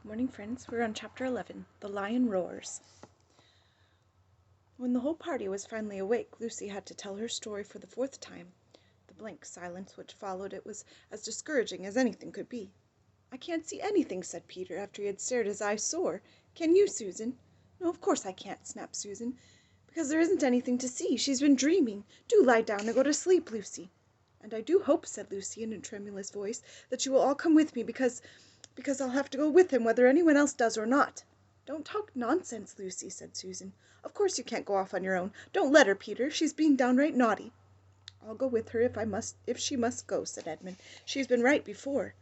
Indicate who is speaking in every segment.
Speaker 1: Morning, friends. We're on Chapter 11, The Lion Roars. When the whole party was finally awake, Lucy had to tell her story for the fourth time. The blank silence which followed it was as discouraging as anything could be. "I can't see anything," said Peter, after he had stared his eyes sore. "Can you, Susan?" "No, of course I can't," snapped Susan, "because there isn't anything to see. She's been dreaming. Do lie down and go to sleep, Lucy." "And I do hope," said Lucy in a tremulous voice, "that you will all come with me, because I'll have to go with him whether anyone else does or not." "Don't talk nonsense, Lucy," said Susan. "Of course you can't go off on your own. Don't let her, Peter. She's being downright naughty." "I'll go with her if she must go," said Edmund. "She's been right before."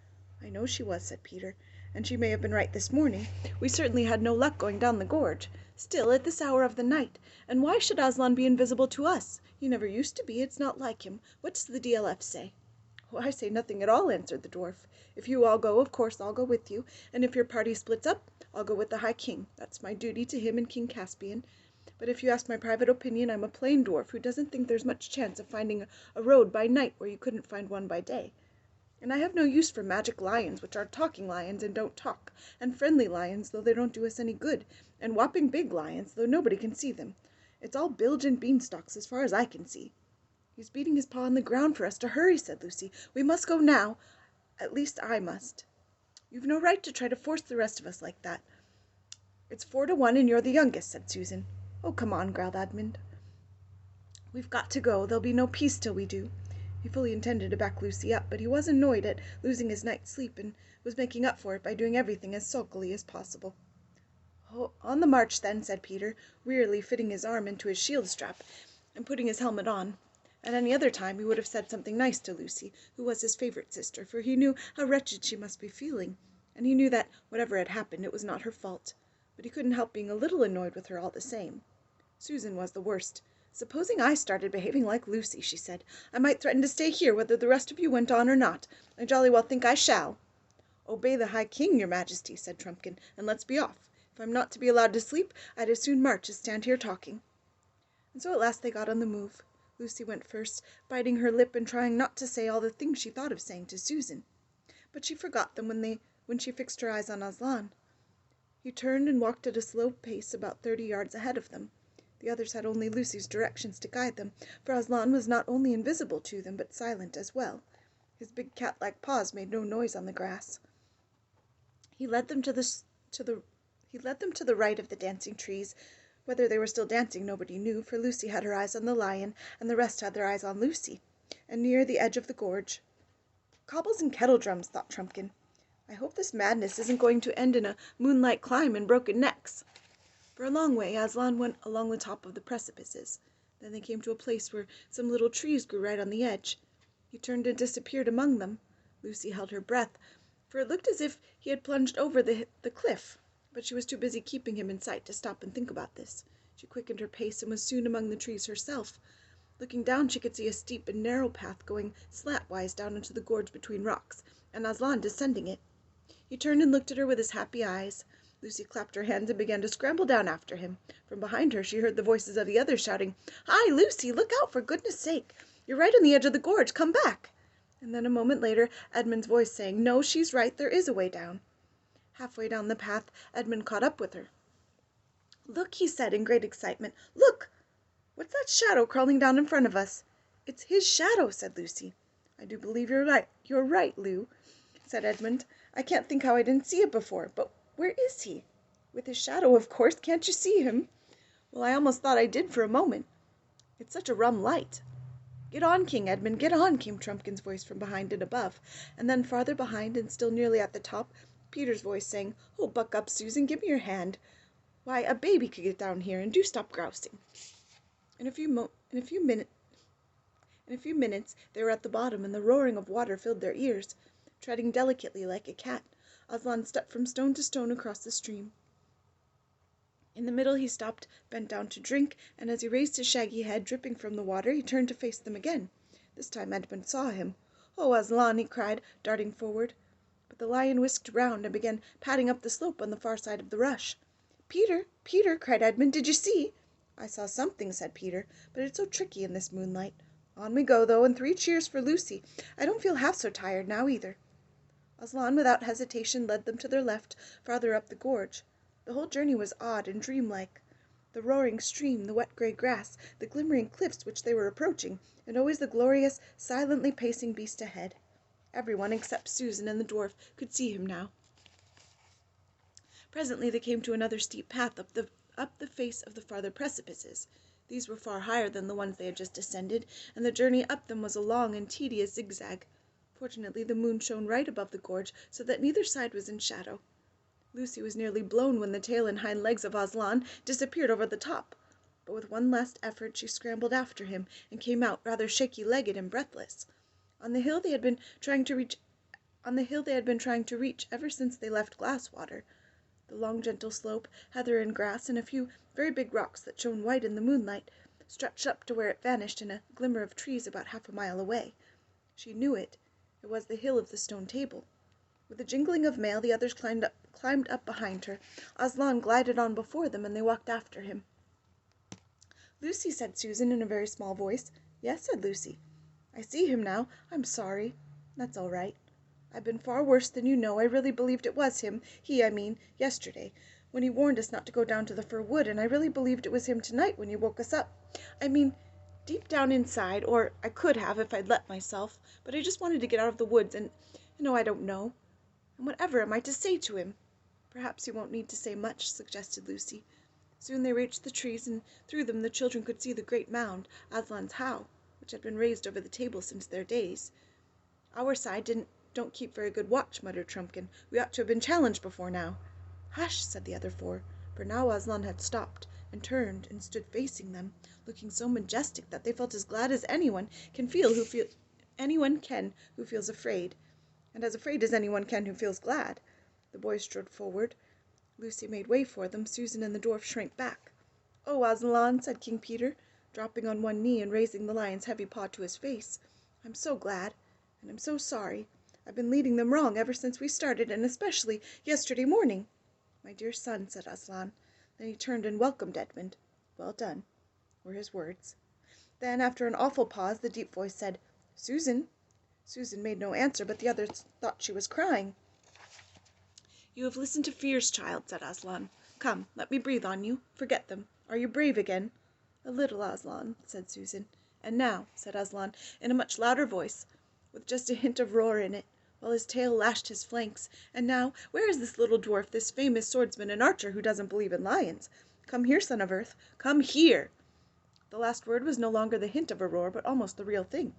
Speaker 1: "I know she was," said Peter, "and she may have been right this morning. We certainly had no luck going down the gorge. Still, at this hour of the night, and why should Aslan be invisible to us? He never used to be. It's not like him. What does the DLF say?" "Oh, I say nothing at all," answered the dwarf. "If you all go, of course I'll go with you, and if your party splits up, I'll go with the High King. That's my duty to him and King Caspian. But if you ask my private opinion, I'm a plain dwarf who doesn't think there's much chance of finding a road by night where you couldn't find one by day. And I have no use for magic lions, which are talking lions and don't talk, and friendly lions, though they don't do us any good, and whopping big lions, though nobody can see them. It's all bilge and beanstalks as far as I can see." "He's beating his paw on the ground for us to hurry," said Lucy. "We must go now. At least I must." "You've no right to try to force the rest of us like that." "It's 4-1 and you're the youngest," said Susan. "Oh, come on," growled Edmund. "We've got to go. There'll be no peace till we do." He fully intended to back Lucy up, but he was annoyed at losing his night's sleep and was making up for it by doing everything as sulkily as possible. "Oh, on the march then," said Peter, wearily fitting his arm into his shield strap and putting his helmet on. At any other time he would have said something nice to Lucy, who was his favourite sister, for he knew how wretched she must be feeling, and he knew that, whatever had happened, it was not her fault. But he couldn't help being a little annoyed with her all the same. Susan was the worst. "Supposing I started behaving like Lucy," she said. "I might threaten to stay here whether the rest of you went on or not. I jolly well think I shall." "Obey the High King, your Majesty," said Trumpkin, "and let's be off. If I'm not to be allowed to sleep, I'd as soon march as stand here talking." And so at last they got on the move. Lucy went first, biting her lip and trying not to say all the things she thought of saying to Susan. But she forgot them when she fixed her eyes on Aslan. He turned and walked at a slow pace about 30 yards ahead of them. The others had only Lucy's directions to guide them, for Aslan was not only invisible to them, but silent as well. His big cat-like paws made no noise on the grass. He led them to the right of the dancing trees. Whether they were still dancing nobody knew, for Lucy had her eyes on the lion, and the rest had their eyes on Lucy, and near the edge of the gorge. "Cobbles and kettledrums," thought Trumpkin. "I hope this madness isn't going to end in a moonlight climb and broken necks." For a long way Aslan went along the top of the precipices. Then they came to a place where some little trees grew right on the edge. He turned and disappeared among them. Lucy held her breath, for it looked as if he had plunged over the cliff. But she was too busy keeping him in sight to stop and think about this. She quickened her pace and was soon among the trees herself. Looking down, she could see a steep and narrow path going slantwise down into the gorge between rocks, and Aslan descending it. He turned and looked at her with his happy eyes. Lucy clapped her hands and began to scramble down after him. From behind her she heard the voices of the others shouting, "Hi, Lucy, look out, for goodness' sake! You're right on the edge of the gorge. Come back!" And then a moment later Edmund's voice saying, "No, she's right, there is a way down." Halfway down the path Edmund caught up with her. "Look," he said in great excitement. "Look! What's that shadow crawling down in front of us?" "It's his shadow," said Lucy. "I do believe you're right, Lou," said Edmund. "I can't think how I didn't see it before. But where is he?" "With his shadow, of course. Can't you see him?" "Well, I almost thought I did for a moment. It's such a rum light." "Get on, King Edmund, get on," came Trumpkin's voice from behind and above, and then farther behind and still nearly at the top, Peter's voice saying, "Oh, buck up, Susan, give me your hand. Why, a baby could get down here, and do stop grousing." In a few minutes they were at the bottom, and the roaring of water filled their ears. Treading delicately like a cat, Aslan stepped from stone to stone across the stream. In the middle he stopped, bent down to drink, and as he raised his shaggy head, dripping from the water, he turned to face them again. This time Edmund saw him. "Oh, Aslan!" he cried, darting forward. But the lion whisked round and began padding up the slope on the far side of the rush. "Peter, Peter!" cried Edmund. "Did you see?" "I saw something," said Peter, "but it's so tricky in this moonlight. On we go, though, and 3 cheers for Lucy. I don't feel half so tired now, either." Aslan without hesitation led them to their left, farther up the gorge. The whole journey was odd and dreamlike. The roaring stream, the wet grey grass, the glimmering cliffs which they were approaching, and always the glorious, silently pacing beast ahead. Everyone except Susan and the dwarf could see him now. Presently they came to another steep path up the face of the farther precipices. These were far higher than the ones they had just descended, and the journey up them was a long and tedious zigzag. Fortunately the moon shone right above the gorge, so that neither side was in shadow. Lucy was nearly blown when the tail and hind legs of Aslan disappeared over the top, but with one last effort she scrambled after him, and came out rather shaky-legged and breathless. On the hill they had been trying to reach ever since they left Glasswater. The long gentle slope, heather and grass, and a few very big rocks that shone white in the moonlight, stretched up to where it vanished in a glimmer of trees about half a mile away. She knew it. It was the hill of the stone table. With a jingling of mail the others climbed up behind her. Aslan glided on before them, and they walked after him. "Lucy," said Susan in a very small voice. "Yes," said Lucy. "I see him now. I'm sorry." "That's all right. I've been far worse than you know. I really believed it was him, I mean, yesterday, when he warned us not to go down to the fir wood, and I really believed it was him tonight when he woke us up. I mean, deep down inside, or I could have if I'd let myself, but I just wanted to get out of the woods, and, I don't know. And whatever am I to say to him?" "Perhaps you won't need to say much," suggested Lucy. Soon they reached the trees, and through them the children could see the great mound, Aslan's howe, which had been raised over the table since their days. "Our side don't keep very good watch," muttered Trumpkin. "We ought to have been challenged before now." "Hush!" said the other four, for now Aslan had stopped, and turned, and stood facing them, looking so majestic that they felt as glad as anyone can who feels afraid, and as afraid as anyone can who feels glad. The boys strode forward. Lucy made way for them. Susan and the dwarf shrank back. "Oh, Aslan," said King Peter, dropping on one knee and raising the lion's heavy paw to his face. "I'm so glad, and I'm so sorry. I've been leading them wrong ever since we started, and especially yesterday morning." "My dear son," said Aslan. Then he turned and welcomed Edmund. "Well done," were his words. Then, after an awful pause, the deep voice said, "Susan." Susan made no answer, but the others thought she was crying. "You have listened to fears, child," said Aslan. "Come, let me breathe on you. Forget them. Are you brave again?" "A little, Aslan," said Susan. "And now," said Aslan, in a much louder voice, with just a hint of roar in it, while his tail lashed his flanks, "and now, where is this little dwarf, this famous swordsman and archer who doesn't believe in lions? Come here, son of earth. Come here." The last word was no longer the hint of a roar, but almost the real thing.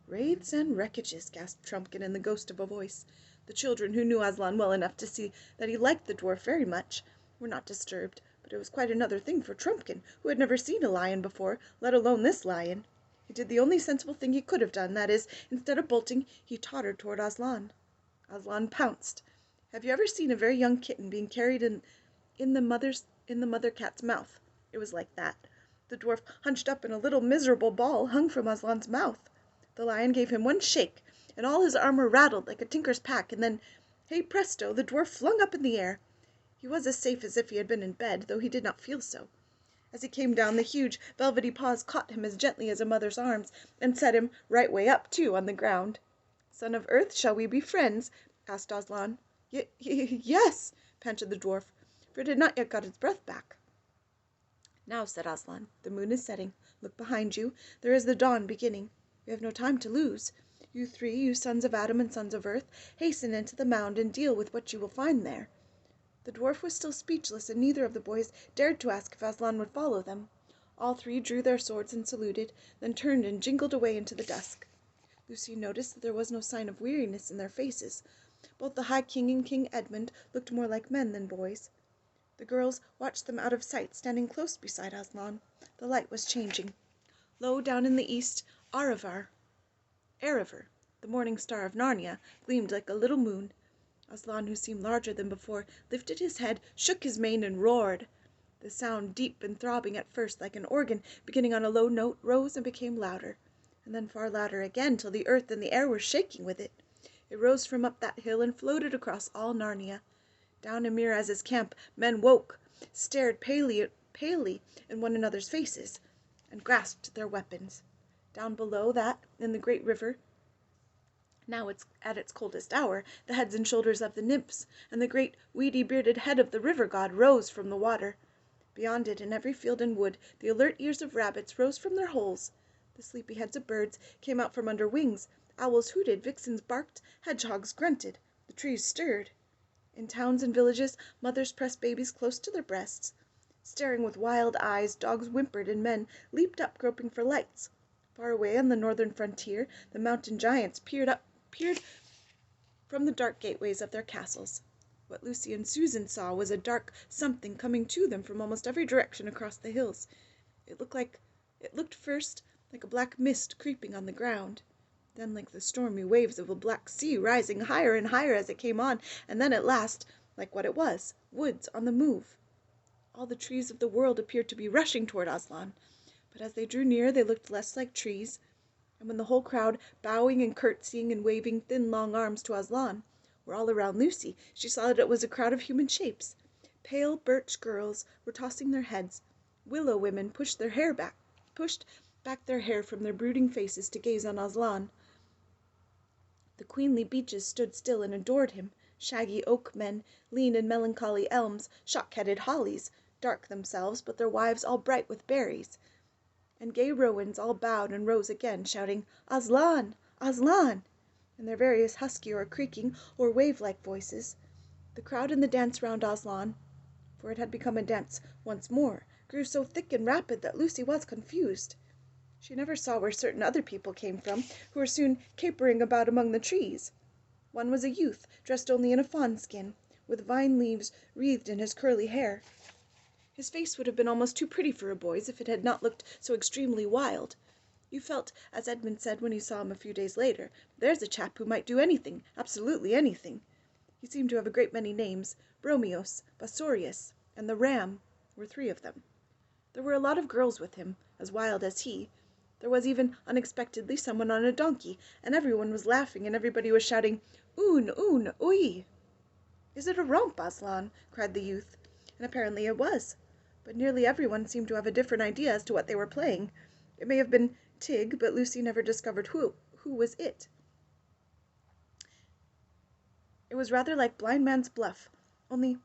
Speaker 1: "Wraiths and wreckages," gasped Trumpkin in the ghost of a voice. The children, who knew Aslan well enough to see that he liked the dwarf very much, were not disturbed, but it was quite another thing for Trumpkin, who had never seen a lion before, let alone this lion. He did the only sensible thing he could have done, that is, instead of bolting, he tottered toward Aslan. Aslan pounced. Have you ever seen a very young kitten being carried in the mother cat's mouth? It was like that. The dwarf hunched up, and a little miserable ball hung from Aslan's mouth. The lion gave him one shake, and all his armor rattled like a tinker's pack, and then, hey presto, the dwarf flung up in the air. He was as safe as if he had been in bed, though he did not feel so. As he came down, the huge, velvety paws caught him as gently as a mother's arms, and set him, right way up, too, on the ground. "Son of earth, shall we be friends?" asked Aslan. Yes," panted the dwarf, for it had not yet got its breath back. "Now," said Aslan, "the moon is setting. Look behind you. There is the dawn beginning. We have no time to lose. You three, you sons of Adam and sons of earth, hasten into the mound and deal with what you will find there." The dwarf was still speechless, and neither of the boys dared to ask if Aslan would follow them. All three drew their swords and saluted, then turned and jingled away into the dusk. Lucy noticed that there was no sign of weariness in their faces. Both the High King and King Edmund looked more like men than boys. The girls watched them out of sight, standing close beside Aslan. The light was changing. Low down in the east, Erebor, the morning star of Narnia, gleamed like a little moon. Aslan, who seemed larger than before, lifted his head, shook his mane, and roared. The sound, deep and throbbing at first like an organ beginning on a low note, rose and became louder, and then far louder again, till the earth and the air were shaking with it. It rose from up that hill and floated across all Narnia. Down in Miraz's camp, men woke, stared palely in one another's faces, and grasped their weapons. Down below that, in the great river, Now it's at its coldest hour, the heads and shoulders of the nymphs, and the great weedy bearded head of the river god rose from the water. Beyond it, in every field and wood, the alert ears of rabbits rose from their holes. The sleepy heads of birds came out from under wings. Owls hooted, vixens barked, hedgehogs grunted. The trees stirred. In towns and villages, mothers pressed babies close to their breasts. Staring with wild eyes, dogs whimpered and men leaped up, groping for lights. Far away on the northern frontier, the mountain giants peered from the dark gateways of their castles. What Lucy and Susan saw was a dark something coming to them from almost every direction across the hills. It looked first like a black mist creeping on the ground, then like the stormy waves of a black sea rising higher and higher as it came on, and then at last, like what it was, woods on the move. All the trees of the world appeared to be rushing toward Aslan, but as they drew near they looked less like trees, and when the whole crowd, bowing and curtsying and waving thin long arms to Aslan, were all around Lucy, she saw that it was a crowd of human shapes. Pale birch girls were tossing their heads. Willow women pushed back their hair from their brooding faces to gaze on Aslan. The queenly beeches stood still and adored him. Shaggy oak men, lean and melancholy elms, shock-headed hollies, dark themselves, but their wives all bright with berries, and gay rowans all bowed and rose again, shouting, "Aslan! Aslan!" in their various husky or creaking or wave-like voices. The crowd in the dance round Aslan, for it had become a dance once more, grew so thick and rapid that Lucy was confused. She never saw where certain other people came from, who were soon capering about among the trees. One was a youth, dressed only in a fawn skin, with vine leaves wreathed in his curly hair. His face would have been almost too pretty for a boy's if it had not looked so extremely wild. You felt, as Edmund said when he saw him a few days later, there's a chap who might do anything, absolutely anything. He seemed to have a great many names. Bromios, Basorius, and the Ram were three of them. There were a lot of girls with him, as wild as he. There was even, unexpectedly, someone on a donkey, and everyone was laughing, and everybody was shouting, "Un, ui!" "Is it a romp, Aslan?" cried the youth. And apparently it was. But nearly everyone seemed to have a different idea as to what they were playing. It may have been Tig, but Lucy never discovered who was it. It was rather like blind man's bluff, only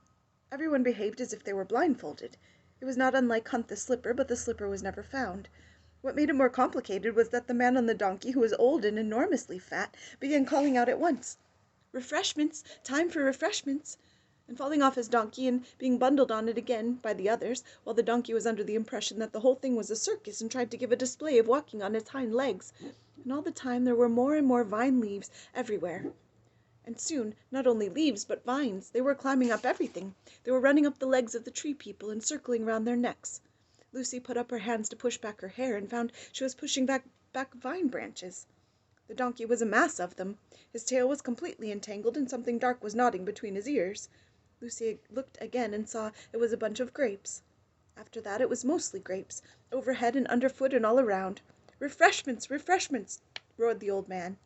Speaker 1: everyone behaved as if they were blindfolded. It was not unlike Hunt the Slipper, but the slipper was never found. What made it more complicated was that the man on the donkey, who was old and enormously fat, began calling out at once, "Refreshments! Time for refreshments!" and falling off his donkey and being bundled on it again by the others, while the donkey was under the impression that the whole thing was a circus and tried to give a display of walking on its hind legs. And all the time there were more and more vine leaves everywhere. And soon, not only leaves, but vines. They were climbing up everything. They were running up the legs of the tree people and circling round their necks. Lucy put up her hands to push back her hair and found she was pushing back vine branches. The donkey was a mass of them. His tail was completely entangled and something dark was nodding between his ears. Lucy looked again and saw it was a bunch of grapes. After that it was mostly grapes, overhead and underfoot and all around. "Refreshments! Refreshments!" roared the old man.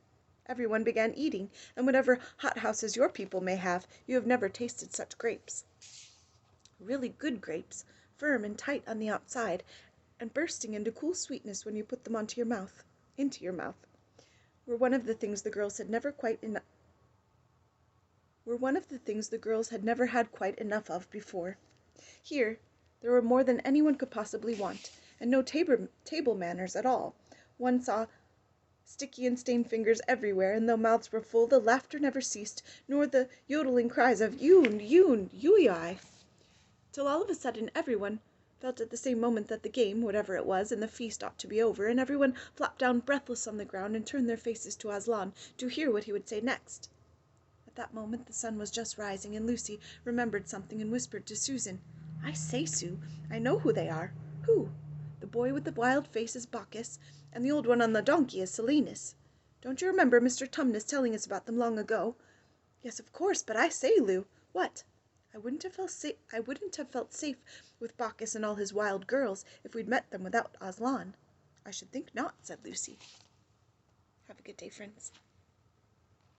Speaker 1: Everyone began eating, and whatever hothouses your people may have, you have never tasted such grapes. Really good grapes, firm and tight on the outside, and bursting into cool sweetness when you put them into your mouth, were one of the things the girls had never had quite enough of before. Here there were more than anyone could possibly want, and no table manners at all. One saw sticky and stained fingers everywhere, and though mouths were full, the laughter never ceased, nor the yodeling cries of "Yoon, yoon, yui," till all of a sudden everyone felt at the same moment that the game, whatever it was, and the feast ought to be over, and everyone flopped down breathless on the ground and turned their faces to Aslan to hear what he would say next. At that moment the sun was just rising, and Lucy remembered something and whispered to Susan, "I say, Sue, I know who they are." "Who?" "The boy with the wild face is Bacchus, and the old one on the donkey is Silenus. Don't you remember Mr. Tumnus telling us about them long ago?" "Yes, of course, but I say, Lou." "What?" I wouldn't have felt safe with Bacchus and all his wild girls if we'd met them without Aslan." "I should think not," said Lucy. Have a good day, friends.